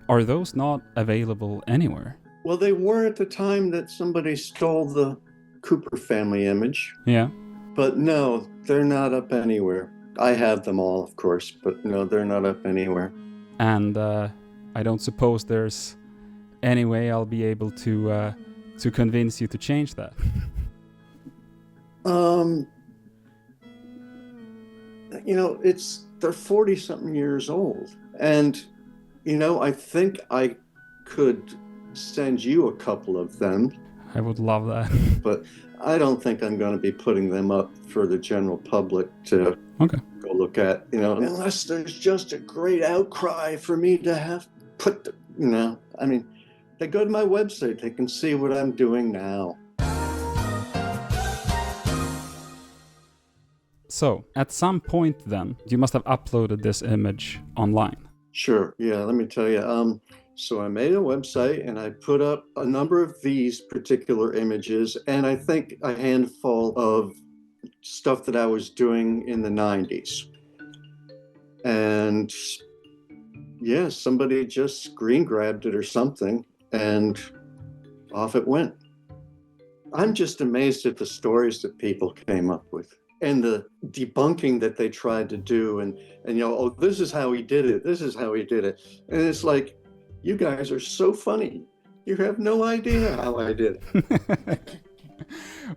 are those not available anywhere? Well, they were at the time that somebody stole the Cooper family image. Yeah. But no, they're not up anywhere. I have them all, of course, but no, they're not up anywhere. And I don't suppose there's any way I'll be able to convince you to change that. You know, they're 40-something years old. And, you know, I think I could send you a couple of them. I would love that. But I don't think I'm going to be putting them up for the general public to go look at, you know, unless there's just a great outcry for me to have put, you know, I mean, they go to my website, they can see what I'm doing now. So, at some point then, you must have uploaded this image online. Sure, yeah, let me tell you. So I made a website and I put up a number of these particular images and I think a handful of stuff that I was doing in the 90s. And yeah, somebody just screen grabbed it or something and off it went. I'm just amazed at the stories that people came up with and the debunking that they tried to do and you know, oh, this is how he did it. This is how he did it. And it's like, you guys are so funny. You have no idea how I did it.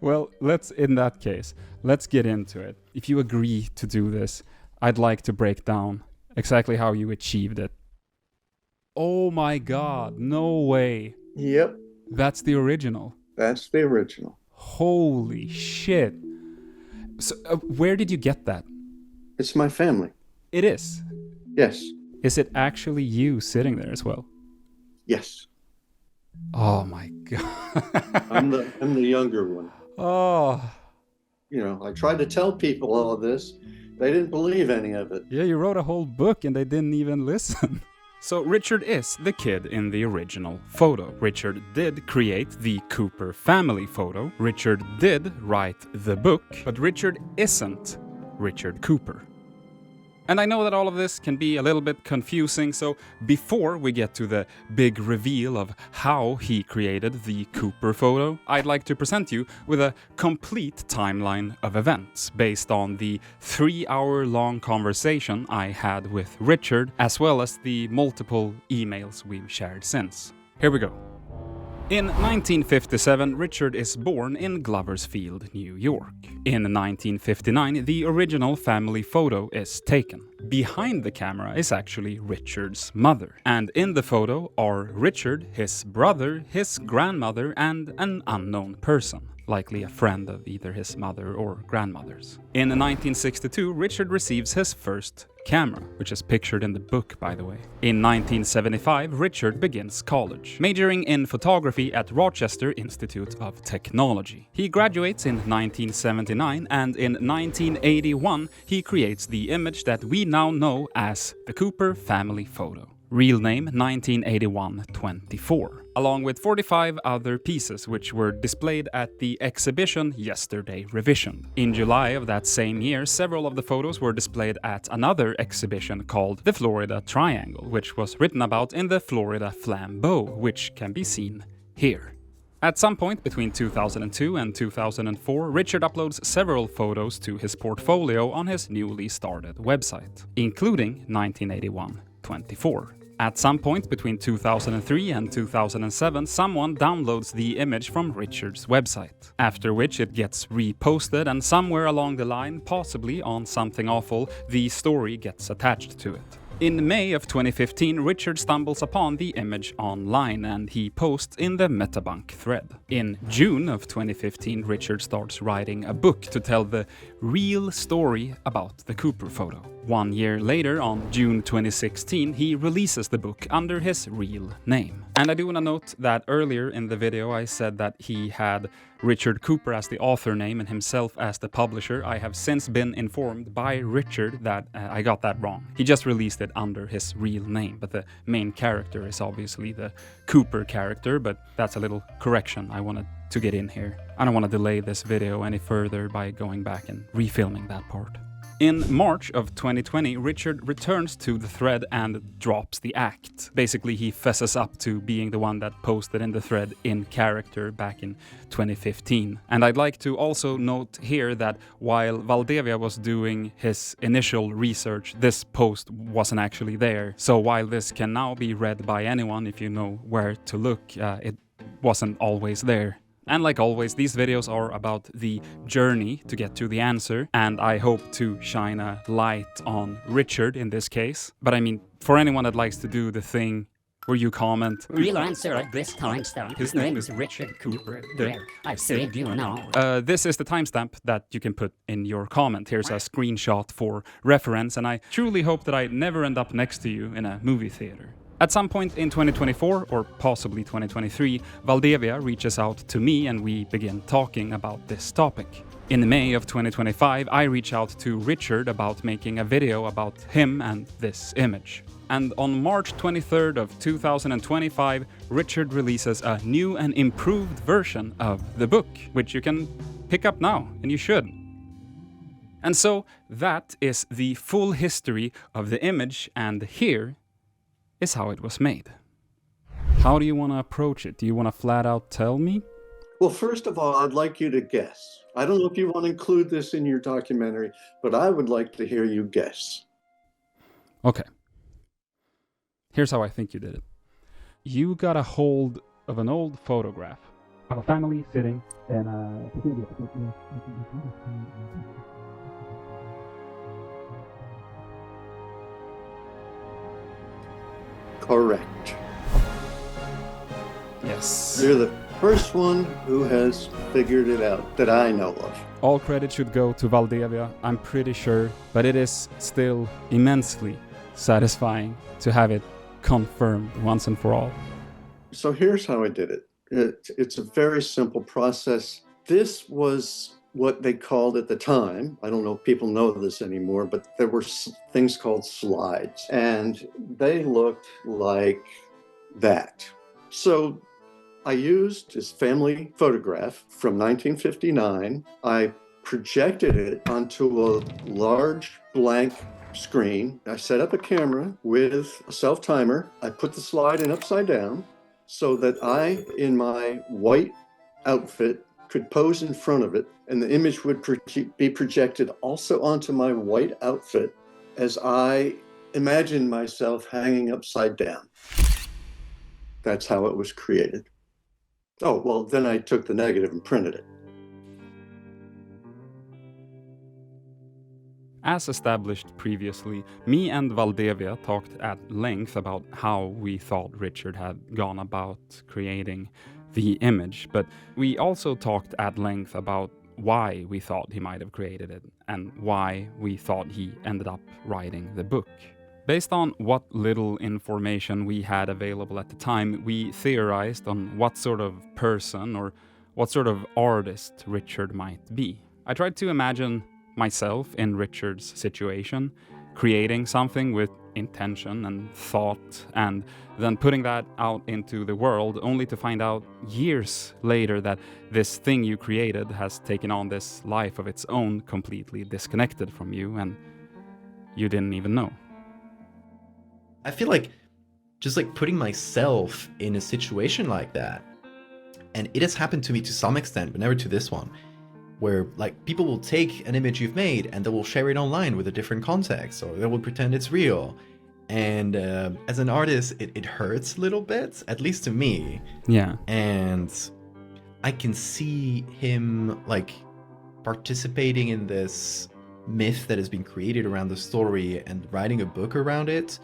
Well, in that case, let's get into it. If you agree to do this, I'd like to break down exactly how you achieved it. Oh my God, no way. Yep. That's the original. That's the original. Holy shit. So, where did you get that? It's my family. It is? Yes. Is it actually you sitting there as well? Yes. Oh my God. I'm the younger one. Oh. You know, I tried to tell people all of this. They didn't believe any of it. Yeah, you wrote a whole book and they didn't even listen. So Richard is the kid in the original photo. Richard did create the Cooper family photo. Richard did write the book, but Richard isn't Richard Cooper. And I know that all of this can be a little bit confusing, so before we get to the big reveal of how he created the Cooper photo, I'd like to present you with a complete timeline of events based on the 3-hour-long conversation I had with Richard, as well as the multiple emails we've shared since. Here we go. In 1957, Richard is born in Gloversfield, New York. In 1959, the original family photo is taken. Behind the camera is actually Richard's mother. And in the photo are Richard, his brother, his grandmother, and an unknown person, likely a friend of either his mother or grandmother's. In 1962, Richard receives his first camera, which is pictured in the book, by the way. In 1975, Richard begins college, majoring in photography at Rochester Institute of Technology. He graduates in 1979, and in 1981, he creates the image that we now know as the Cooper family photo. Real name 1981-24, along with 45 other pieces which were displayed at the exhibition Yesterday Revisioned. In July of that same year, several of the photos were displayed at another exhibition called the Florida Triangle, which was written about in the Florida Flambeau, which can be seen here. At some point between 2002 and 2004, Richard uploads several photos to his portfolio on his newly started website, including 1981-24. At some point between 2003 and 2007, someone downloads the image from Richard's website, after which it gets reposted, and somewhere along the line, possibly on Something Awful, the story gets attached to it. In May of 2015, Richard stumbles upon the image online and he posts in the Metabunk thread. In June of 2015, Richard starts writing a book to tell the real story about the Cooper photo. 1 year later, on June 2016, he releases the book under his real name. And I do want to note that earlier in the video I said that he had Richard Cooper as the author name and himself as the publisher. I have since been informed by Richard that I got that wrong. He just released it under his real name, but the main character is obviously the Cooper character, but that's a little correction I wanted to get in here. I don't want to delay this video any further by going back and refilming that part. In March of 2020, Richard returns to the thread and drops the act. Basically, he fesses up to being the one that posted in the thread in character back in 2015. And I'd like to also note here that while Valdevia was doing his initial research, this post wasn't actually there. So while this can now be read by anyone if you know where to look, it wasn't always there. And like always, these videos are about the journey to get to the answer, and I hope to shine a light on Richard in this case. But I mean, for anyone that likes to do the thing where you comment, "Real answer at this timestamp. His name is Richard Cooper. There, I've saved you now." This is the timestamp that you can put in your comment. Here's a screenshot for reference, and I truly hope that I never end up next to you in a movie theater. At some point in 2024, or possibly 2023, Valdevia reaches out to me and we begin talking about this topic. In May of 2025, I reach out to Richard about making a video about him and this image. And on March 23rd of 2025, Richard releases a new and improved version of the book, which you can pick up now, and you should. And so, that is the full history of the image, and here is how it was made. How do you want to approach it? Do you want to flat out tell me? Well, first of all, I'd like you to guess. I don't know if you want to include this in your documentary, but I would like to hear you guess. Okay. Here's how I think you did it. You got a hold of an old photograph of a family sitting in a... Correct. Yes. You're the first one who has figured it out that I know of. All credit should go to Valdevia, I'm pretty sure, but it is still immensely satisfying to have it confirmed once and for all. So here's how I did it. It's a very simple process. This was what they called at the time, I don't know if people know this anymore, but there were things called slides, and they looked like that. So I used his family photograph from 1959. I projected it onto a large blank screen. I set up a camera with a self-timer. I put the slide in upside down so that I, in my white outfit, could pose in front of it, and the image would be projected also onto my white outfit as I imagined myself hanging upside down. That's how it was created. Oh, well, then I took the negative and printed it. As established previously, me and Valdevia talked at length about how we thought Richard had gone about creating the image, but we also talked at length about why we thought he might have created it and why we thought he ended up writing the book. Based on what little information we had available at the time, we theorized on what sort of person or what sort of artist Richard might be. I tried to imagine myself in Richard's situation, creating something with intention and thought, and then putting that out into the world, only to find out years later that this thing you created has taken on this life of its own, completely disconnected from you, and you didn't even know. I feel like just like putting myself in a situation like that, and it has happened to me to some extent, but never to this one, where like people will take an image you've made and they will share it online with a different context, or they will pretend it's real. And as an artist, it hurts a little bit, at least to me. Yeah. And I can see him like participating in this myth that has been created around the story and writing a book around it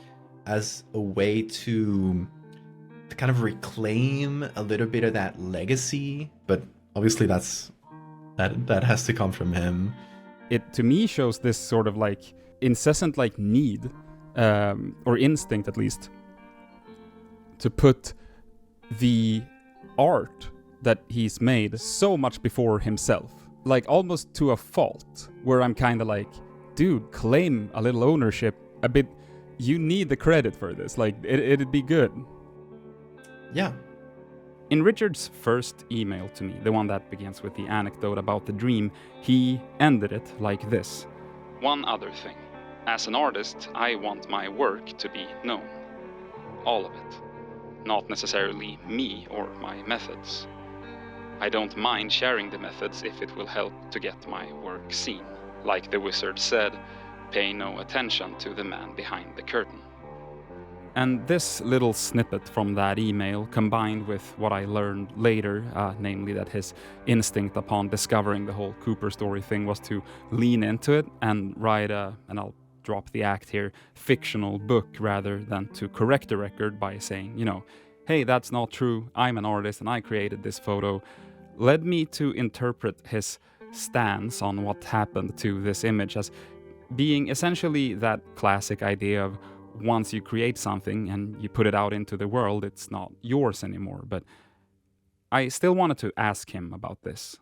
as a way to kind of reclaim a little bit of that legacy. But obviously that has to come from him. It to me shows this sort of like incessant like need or instinct at least to put the art that he's made so much before himself, like almost to a fault, where I'm kind of like, dude, claim a little ownership a bit. You need the credit for this, like it'd be good. Yeah. In Richard's first email to me, the one that begins with the anecdote about the dream, he ended it like this. One other thing. As an artist, I want my work to be known. All of it. Not necessarily me or my methods. I don't mind sharing the methods if it will help to get my work seen. Like the wizard said, pay no attention to the man behind the curtain. And this little snippet from that email, combined with what I learned later, namely that his instinct upon discovering the whole Cooper story thing was to lean into it and write and I'll drop the act here, fictional book rather than to correct the record by saying, hey, that's not true, I'm an artist and I created this photo, led me to interpret his stance on what happened to this image as being essentially that classic idea of once you create something and you put it out into the world, it's not yours anymore. But I still wanted to ask him about this.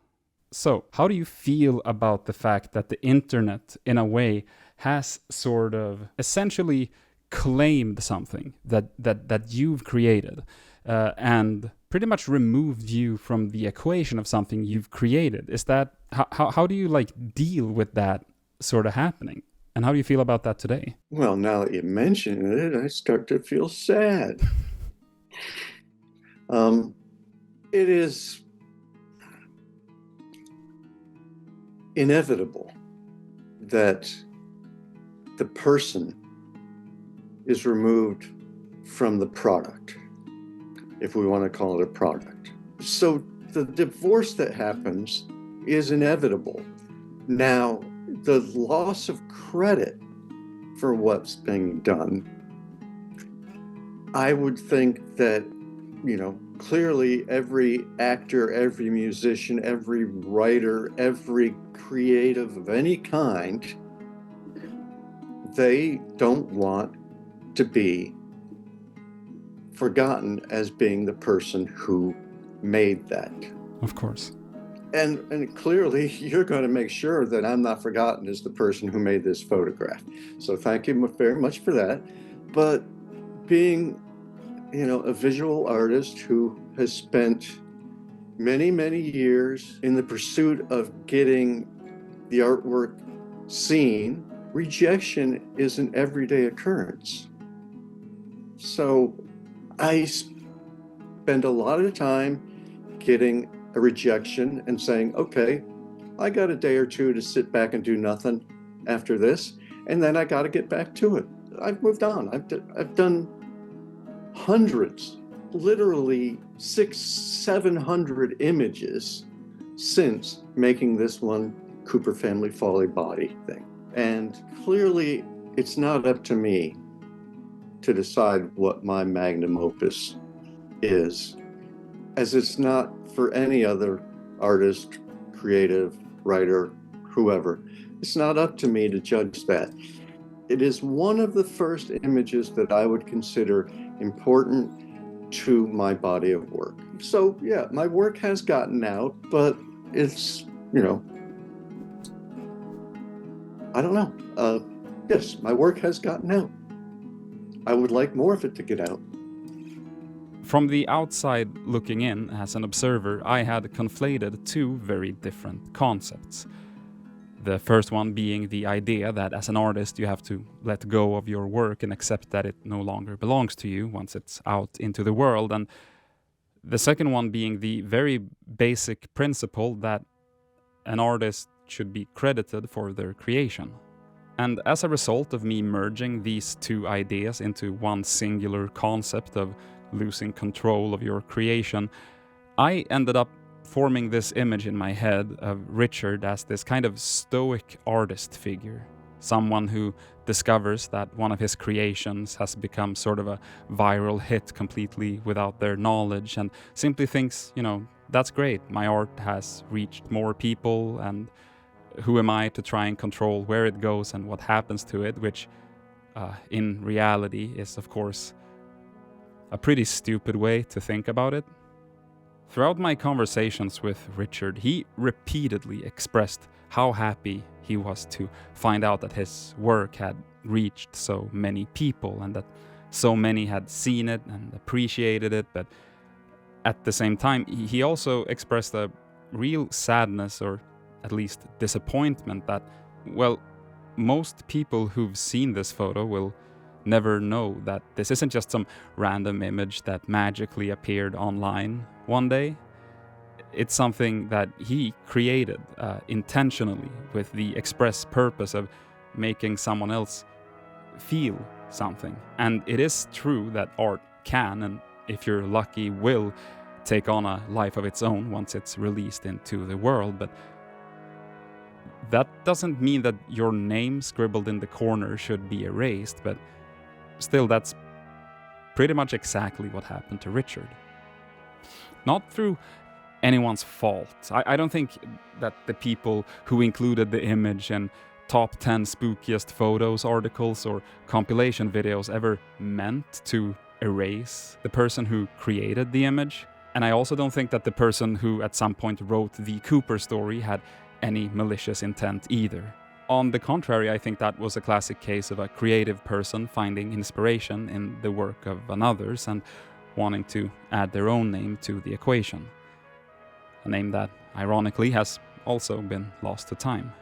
So, how do you feel about the fact that the internet, in a way, has sort of essentially claimed something that you've created and pretty much removed you from the equation of something you've created? Is that how do you like deal with that sort of happening? And how do you feel about that today? Well, now that you mention it, I start to feel sad. It is inevitable that the person is removed from the product, if we want to call it a product. So the divorce that happens is inevitable. Now, the loss of credit for what's being done, I would think that, clearly every actor, every musician, every writer, every creative of any kind, they don't want to be forgotten as being the person who made that. Of course. And clearly, you're going to make sure that I'm not forgotten as the person who made this photograph. So thank you very much for that. But being, a visual artist who has spent many, many years in the pursuit of getting the artwork seen, rejection is an everyday occurrence. So I spend a lot of time getting a rejection and saying, okay, I got a day or two to sit back and do nothing after this, and then I got to get back to it. I've moved on. I've done hundreds, literally 600-700 images since making this one Cooper family Folly body thing. And clearly it's not up to me to decide what my magnum opus is, as it's not for any other artist, creative, writer, whoever. It's not up to me to judge that. It is one of the first images that I would consider important to my body of work. So yeah, my work has gotten out, but it's, I don't know. Yes, my work has gotten out. I would like more of it to get out. From the outside looking in, as an observer, I had conflated two very different concepts. The first one being the idea that as an artist you have to let go of your work and accept that it no longer belongs to you once it's out into the world. And the second one being the very basic principle that an artist should be credited for their creation. And as a result of me merging these two ideas into one singular concept of losing control of your creation, I ended up forming this image in my head of Richard as this kind of stoic artist figure. Someone who discovers that one of his creations has become sort of a viral hit completely without their knowledge and simply thinks, that's great, my art has reached more people, and who am I to try and control where it goes and what happens to it, which in reality is, of course, a pretty stupid way to think about it. Throughout my conversations with Richard, he repeatedly expressed how happy he was to find out that his work had reached so many people and that so many had seen it and appreciated it, but at the same time, he also expressed a real sadness, or at least disappointment, that, well, most people who've seen this photo will never know that this isn't just some random image that magically appeared online one day. It's something that he created intentionally with the express purpose of making someone else feel something. And it is true that art can, and if you're lucky, will take on a life of its own once it's released into the world, but that doesn't mean that your name scribbled in the corner should be erased, but still, that's pretty much exactly what happened to Richard. Not through anyone's fault. I don't think that the people who included the image in top 10 spookiest photos articles or compilation videos ever meant to erase the person who created the image. And I also don't think that the person who at some point wrote the Cooper story had any malicious intent either. On the contrary, I think that was a classic case of a creative person finding inspiration in the work of another's and wanting to add their own name to the equation. A name that, ironically, has also been lost to time.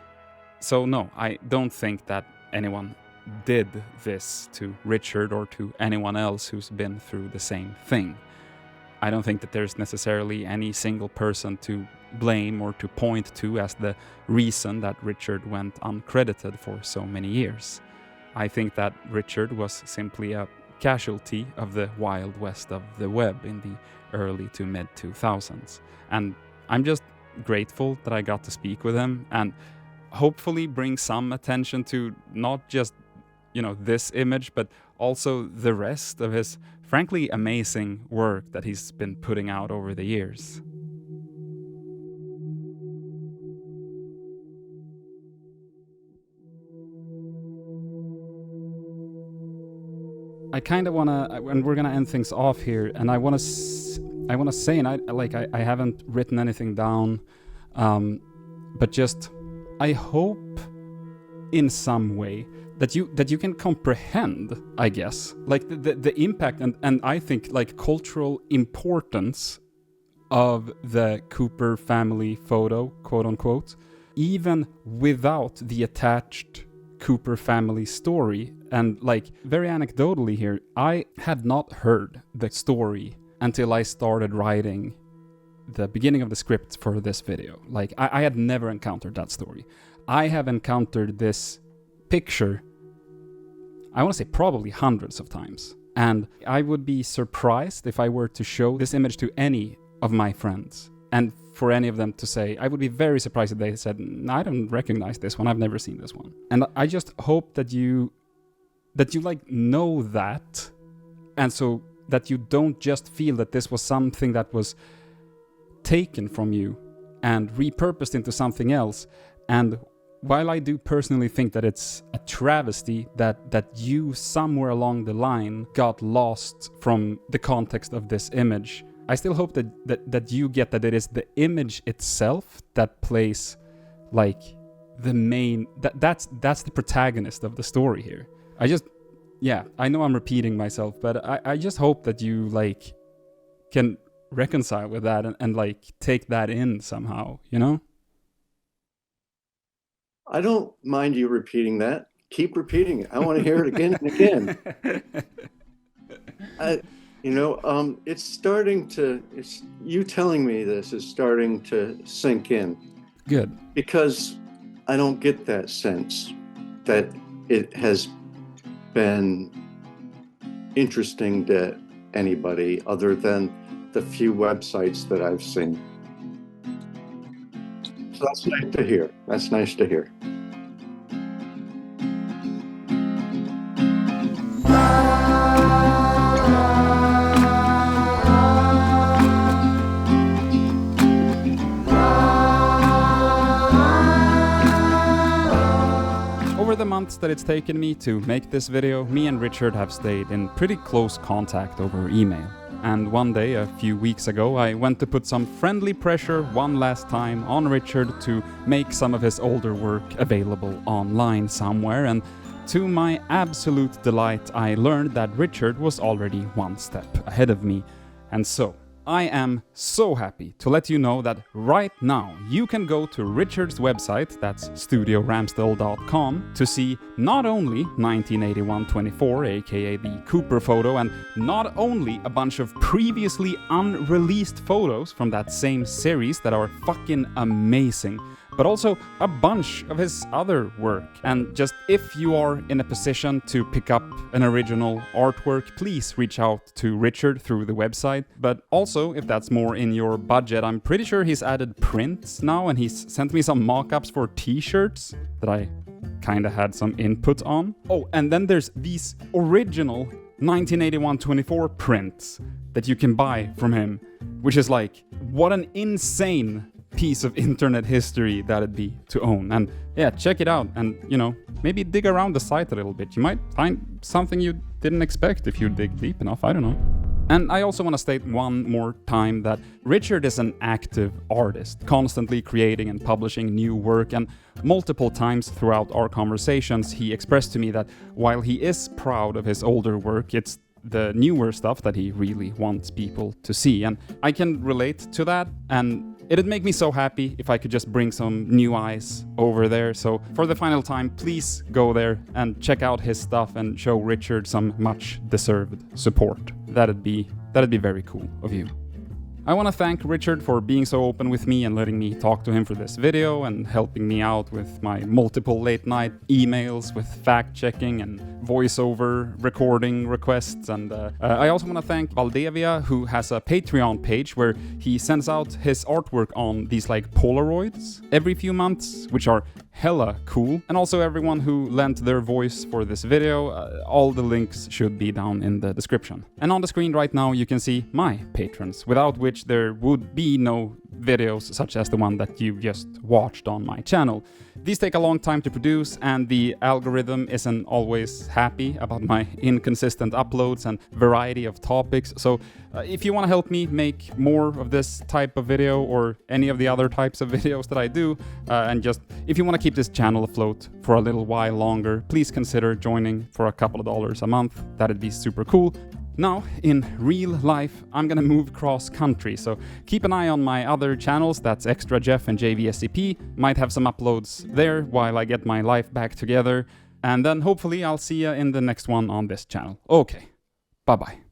So no, I don't think that anyone did this to Richard or to anyone else who's been through the same thing. I don't think that there's necessarily any single person to blame or to point to as the reason that Richard went uncredited for so many years. I think that Richard was simply a casualty of the wild west of the web in the early to mid 2000s. And I'm just grateful that I got to speak with him and hopefully bring some attention to not just, this image, but also the rest of his frankly amazing work that he's been putting out over the years. I kind of want to, and we're going to end things off here, and I want to say, and I haven't written anything down, but just, I hope in some way that you can comprehend, I guess, like the impact and I think like cultural importance of the Cooper family photo, quote unquote, even without the attached Cooper family story. And like very anecdotally here, I had not heard the story until I started writing the beginning of the script for this video. Like I had never encountered that story. I have encountered this picture, I want to say probably hundreds of times. And I would be surprised if I were to show this image to any of my friends. And for any of them to say, I would be very surprised if they said, I don't recognize this one, I've never seen this one. And I just hope that you like know that. And so that you don't just feel that this was something that was taken from you and repurposed into something else. And while I do personally think that it's a travesty that you somewhere along the line got lost from the context of this image, I still hope that you get that it is the image itself that plays like the main, that's the protagonist of the story here. I know I'm repeating myself, but I just hope that you like can reconcile with that and like take that in somehow, I don't mind you repeating that. Keep repeating it. I want to hear it again and again. It's starting to, you telling me this is starting to sink in. Good. Because I don't get that sense that it has been interesting to anybody other than the few websites that I've seen. So that's nice to hear. That's nice to hear. Over the months that it's taken me to make this video, me and Richard have stayed in pretty close contact over email. And one day, a few weeks ago, I went to put some friendly pressure one last time on Richard to make some of his older work available online somewhere, and to my absolute delight, I learned that Richard was already one step ahead of me. And so, I am so happy to let you know that right now you can go to Richard's website, that's studioramsdale.com, to see not only 1981-24, aka the Cooper photo, and not only a bunch of previously unreleased photos from that same series that are fucking amazing, but also a bunch of his other work. And just if you are in a position to pick up an original artwork, please reach out to Richard through the website. But also, if that's more in your budget, I'm pretty sure he's added prints now, and he's sent me some mock-ups for t-shirts that I kinda had some input on. Oh, and then there's these original 1981-24 prints that you can buy from him, which is like, what an insane piece of internet history that'd be to own. And yeah, check it out, and maybe dig around the site a little bit. You might find something you didn't expect if you dig deep enough, I don't know. And I also want to state one more time that Richard is an active artist, constantly creating and publishing new work, and multiple times throughout our conversations he expressed to me that while he is proud of his older work, it's the newer stuff that he really wants people to see. And I can relate to that, and it'd make me so happy if I could just bring some new eyes over there. So for the final time, please go there and check out his stuff and show Richard some much deserved support. That'd be very cool of you. I want to thank Richard for being so open with me and letting me talk to him for this video and helping me out with my multiple late night emails with fact-checking and voiceover recording requests. And I also want to thank Valdevia, who has a Patreon page where he sends out his artwork on these like Polaroids every few months, which are hella cool. And also everyone who lent their voice for this video. All the links should be down in the description. And on the screen right now you can see my patrons, without which there would be no videos such as the one that you just watched on my channel. These take a long time to produce, and the algorithm isn't always happy about my inconsistent uploads and variety of topics. So if you want to help me make more of this type of video or any of the other types of videos that I do, and just if you want to keep this channel afloat for a little while longer, please consider joining for a couple of dollars a month. That'd be super cool. Now, in real life, I'm gonna move cross country, so keep an eye on my other channels, that's Extra Jeff and JVSCP. Might have some uploads there while I get my life back together, and then hopefully I'll see ya in the next one on this channel. Okay, bye bye.